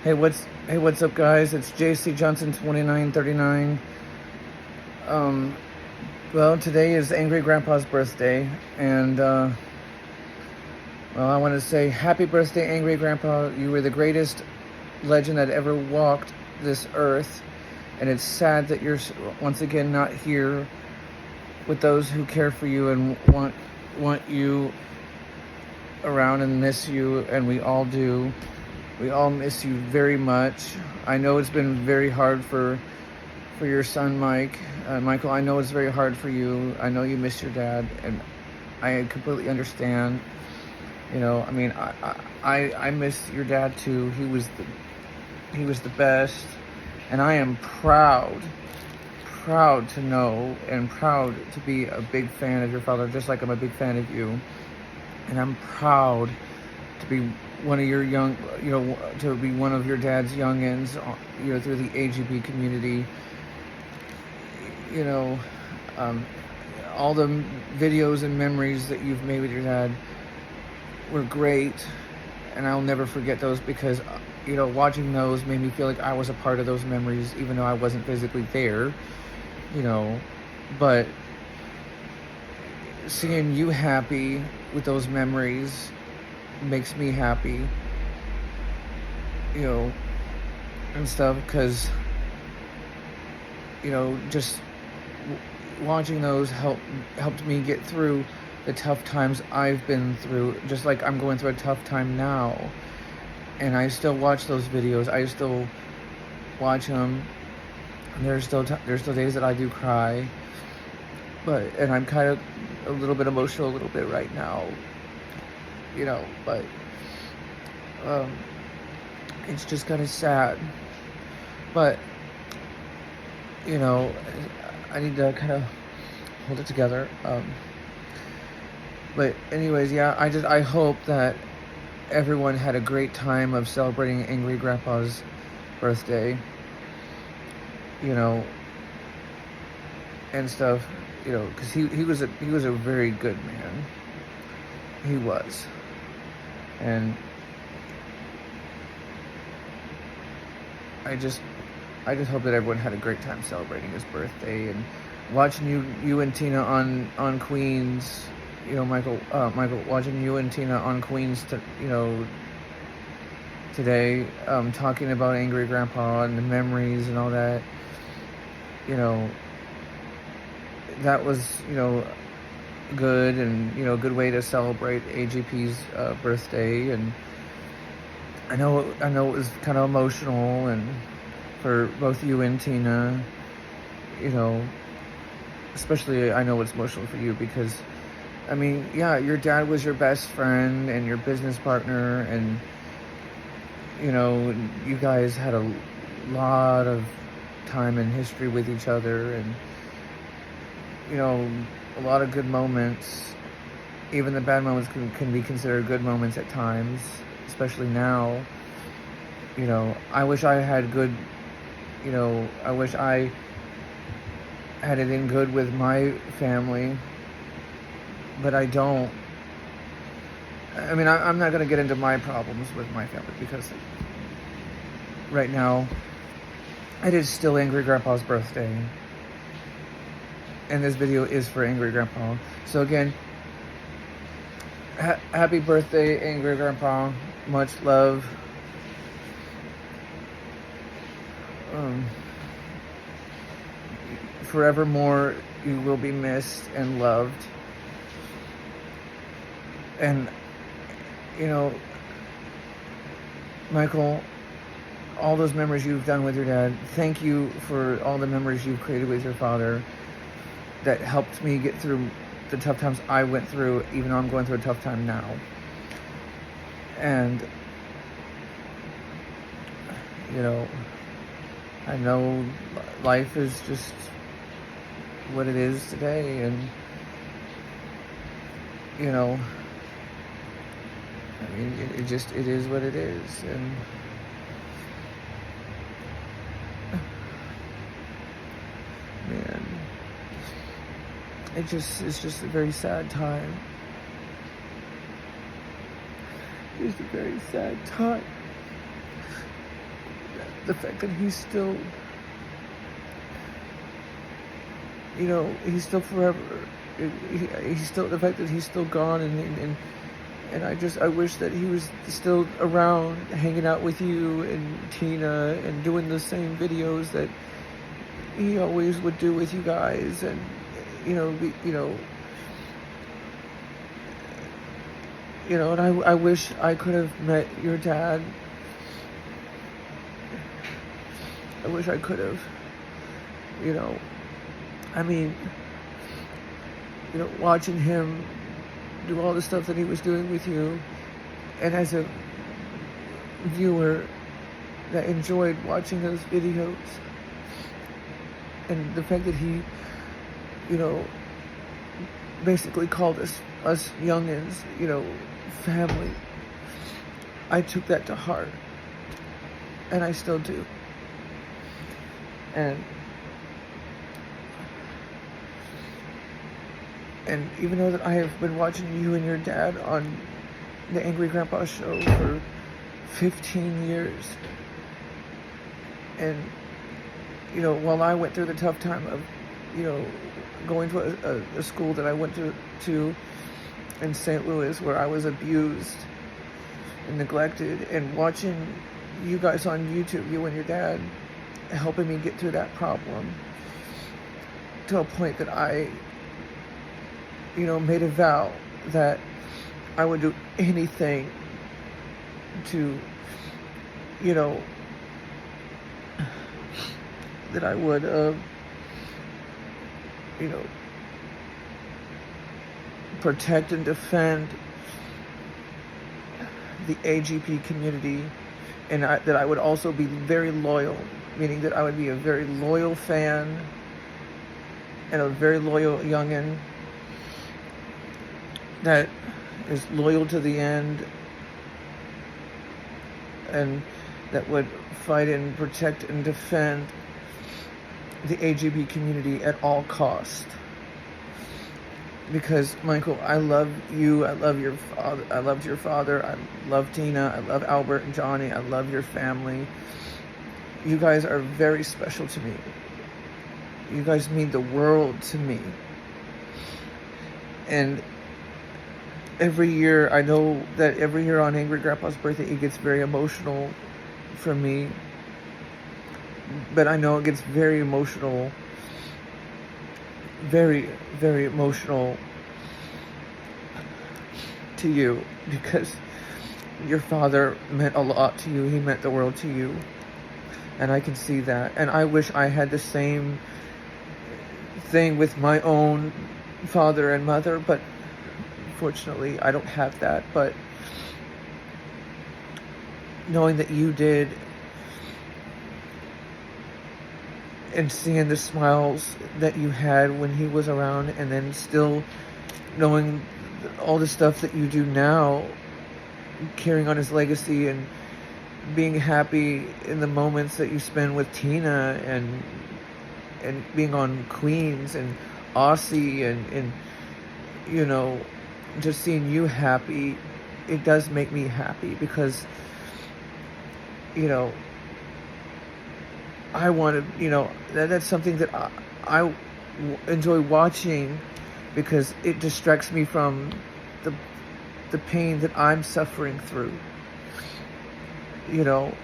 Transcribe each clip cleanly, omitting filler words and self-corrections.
What's up, guys? It's JC Johnson 2939. Well, today is Angry Grandpa's birthday, and I want to say happy birthday, Angry Grandpa. You were the greatest legend that ever walked this earth, and it's sad that you're once again not here with those who care for you and want you around and miss you, and we all do. We all miss you very much. I know it's been very hard for your son, Michael. I know it's very hard for you. I know you miss your dad, and I completely understand. I mean, I miss your dad too. He was the best, and I am proud to know and proud to be a big fan of your father, just like I'm a big fan of you. And I'm proud to be one of your to be one of your dad's youngins, through the AGB community. All the videos and memories that you've made with your dad were great, and I'll never forget those because, watching those made me feel like I was a part of those memories, even though I wasn't physically there, but seeing you happy with those memories makes me happy, and stuff, because, just watching those helped me get through the tough times I've been through, just like I'm going through a tough time now, and I still watch those videos. I still watch them, and there's still days that I do cry, and I'm kind of a little bit emotional a little bit right now, but it's just kind of sad, but I need to kind of hold it together. But anyways, yeah, I hope that everyone had a great time of celebrating Angry Grandpa's birthday, and stuff, because he was a very good man. He was, and I just hope that everyone had a great time celebrating his birthday and watching you and Tina on Queens. Michael, watching you and Tina on Queens, today, talking about Angry Grandpa and the memories and all that. That was, good, and, good way to celebrate AGP's birthday. And I know it was kind of emotional, and for both you and Tina, especially I know it's emotional for you because, I mean, yeah, your dad was your best friend and your business partner, and, you guys had a lot of time and history with each other, and, a lot of good moments. Even the bad moments can be considered good moments at times, especially now. I wish I had good, I wish I had it in good with my family, but I don't. I mean, I'm not going to get into my problems with my family because right now it is still Angry Grandpa's birthday, and this video is for Angry Grandpa. So again, happy birthday, Angry Grandpa. Much love. Forevermore, you will be missed and loved. And, Michael, all those memories you've done with your dad, thank you for all the memories you've created with your father that helped me get through the tough times I went through, even though I'm going through a tough time now. And, I know life is just what it is today, and, I mean, it is what it is, and man, it's just a very sad time. It's a very sad time. the fact that he's still, he's still forever. He's still, the fact that he's still gone, and I wish that he was still around, hanging out with you and Tina, and doing the same videos that he always would do with you guys, and and I wish I could have met your dad. I wish I could have, I mean, watching him do all the stuff that he was doing with you, and as a viewer that enjoyed watching those videos, and the fact that he, basically called us youngins, family, I took that to heart, and I still do. And even though that I have been watching you and your dad on the Angry Grandpa show for 15 years, and while I went through the tough time of going to a school that I went to in St. Louis, where I was abused and neglected, and watching you guys on YouTube, you and your dad, helping me get through that problem to a point that I made a vow that I would do anything to, that I would, protect and defend the AGP community, and that I would also be very loyal, meaning that I would be a very loyal fan and a very loyal youngin that is loyal to the end, and that would fight and protect and defend the AGB community at all costs. Because, Michael, I love you, I love your father, I loved your father, I love Tina, I love Albert and Johnny, I love your family. You guys are very special to me. You guys mean the world to me. And every year, I know that every year on Angry Grandpa's birthday, it gets very emotional for me. But I know it gets very emotional, very, very emotional to you, because your father meant a lot to you. He meant the world to you. And I can see that. And I wish I had the same thing with my own father and mother, but fortunately, I don't have that. But knowing that you did, and seeing the smiles that you had when he was around, and then still knowing all the stuff that you do now, carrying on his legacy and being happy in the moments that you spend with Tina, and being on Queens and Aussie, and just seeing you happy, it does make me happy, because I want to, that's something that I enjoy watching, because it distracts me from the pain that I'm suffering through, and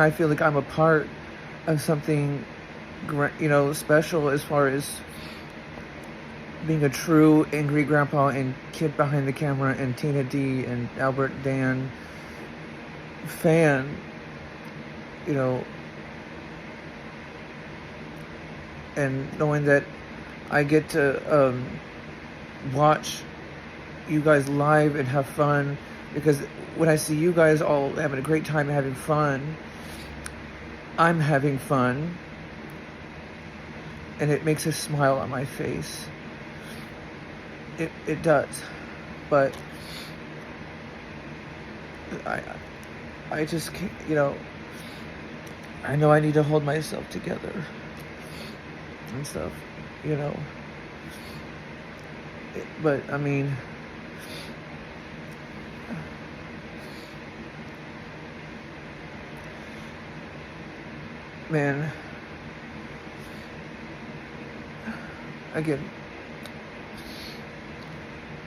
I feel like I'm a part of something, special, as far as being a true Angry Grandpa and kid behind the camera and Tina D and Albert Dan fan, and knowing that I get to watch you guys live and have fun, because when I see you guys all having a great time and having fun, I'm having fun, and it makes a smile on my face. It does. But I just can't, I know I need to hold myself together and stuff, but I mean, man, again,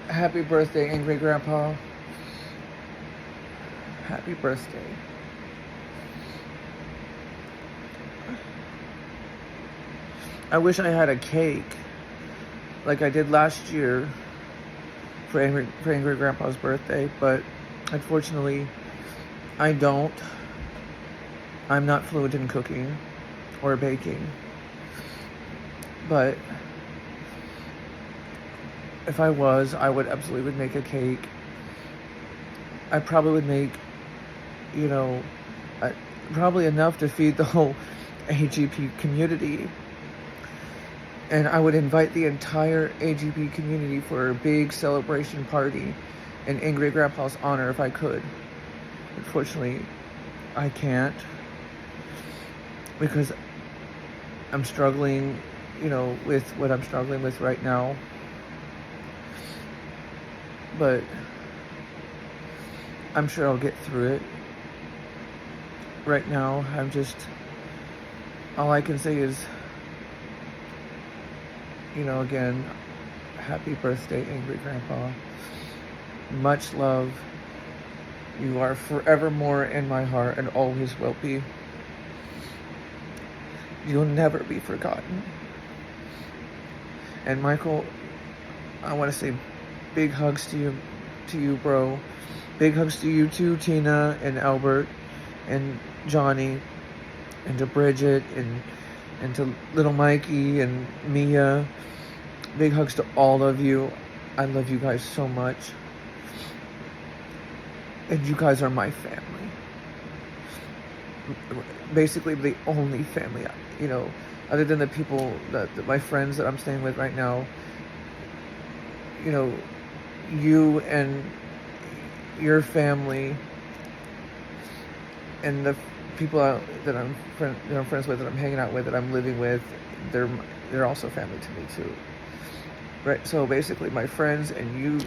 happy birthday, Angry Grandpa. Happy birthday. I wish I had a cake like I did last year for Angry Grandpa's birthday, but unfortunately, I don't. I'm not fluent in cooking or baking. But if I was, I would absolutely would make a cake. I probably would make, you know, probably enough to feed the whole AGP community. And I would invite the entire AGP community for a big celebration party in Angry Grandpa's honor if I could. Unfortunately, I can't because I'm struggling, with what I'm struggling with right now. But I'm sure I'll get through it. Right now, all I can say is, again, happy birthday, Angry Grandpa. Much love. You are forevermore in my heart and always will be. You'll never be forgotten. And Michael, I want to say big hugs to you, bro. Big hugs to you too, Tina and Albert and Johnny, and to Bridget and to little Mikey and Mia. Big hugs to all of you. I love you guys so much. And you guys are my family. Basically the only family, other than the people, that my friends that I'm staying with right now. You and your family and the people that I'm friends with, that I'm hanging out with, that I'm living with, they're also family to me too. Right? So basically my friends and you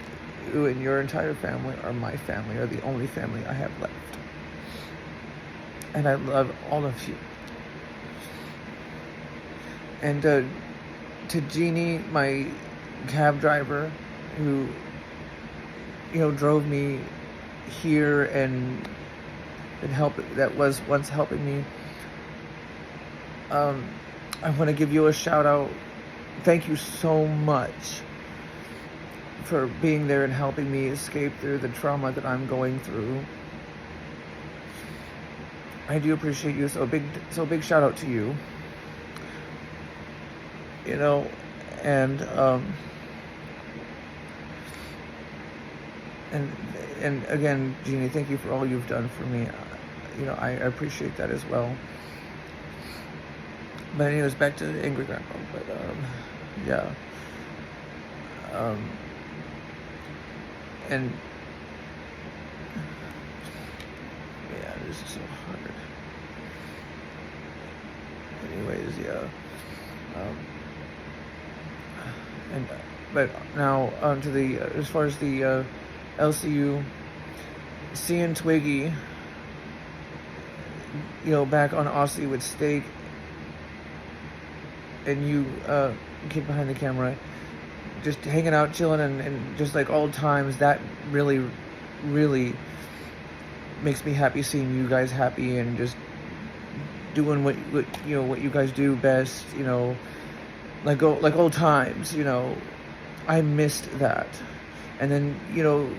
and your entire family are my family, are the only family I have left. And I love all of you. And to Jeannie, my cab driver, who drove me here and that was once helping me. I want to give you a shout out. Thank you so much for being there and helping me escape through the trauma that I'm going through. I do appreciate you. So big shout out to you. And again, Jeannie, thank you for all you've done for me. I appreciate that as well. But anyways, back to the Angry Grandpa. But yeah. And yeah, this is so hard. Anyways, yeah. But now on to the as far as the LCU, seeing Twiggy, back on Aussie with steak, and you kid behind the camera, just hanging out, chilling, and just like old times. That really, really makes me happy, seeing you guys happy and just doing what you guys do best. Like old times. I missed that. And then y'all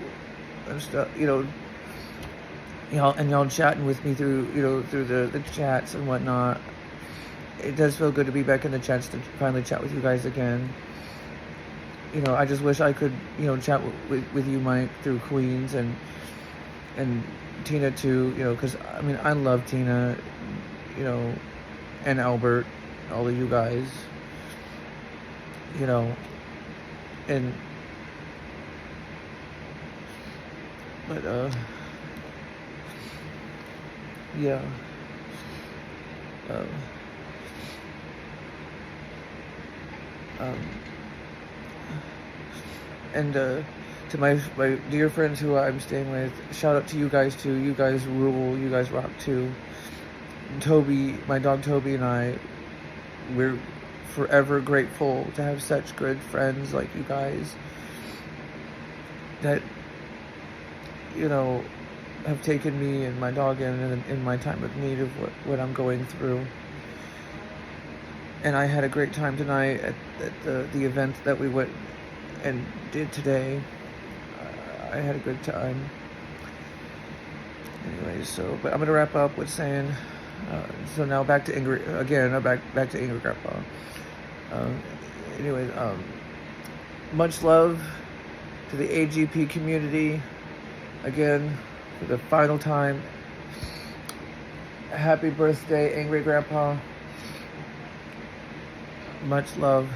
chatting with me through through the chats and whatnot. It does feel good to be back in the chats, to finally chat with you guys again. I just wish I could chat with you, Mike, through Queens, and Tina too. Because I love Tina, and Albert, all of you guys. And but yeah. And to my dear friends who I'm staying with, shout out to you guys too. You guys rule. You guys rock too. Toby, my dog Toby, and we're forever grateful to have such good friends like you guys that, have taken me and my dog in my time of need of what I'm going through. And I had a great time tonight at the event that we went and did today. I had a good time. Anyway, but I'm gonna wrap up with saying, so now back to Ingrid again. Back to Ingrid Grandpa. Anyway, much love to the AGP community. Again, for the final time, happy birthday, Angry Grandpa. Much love.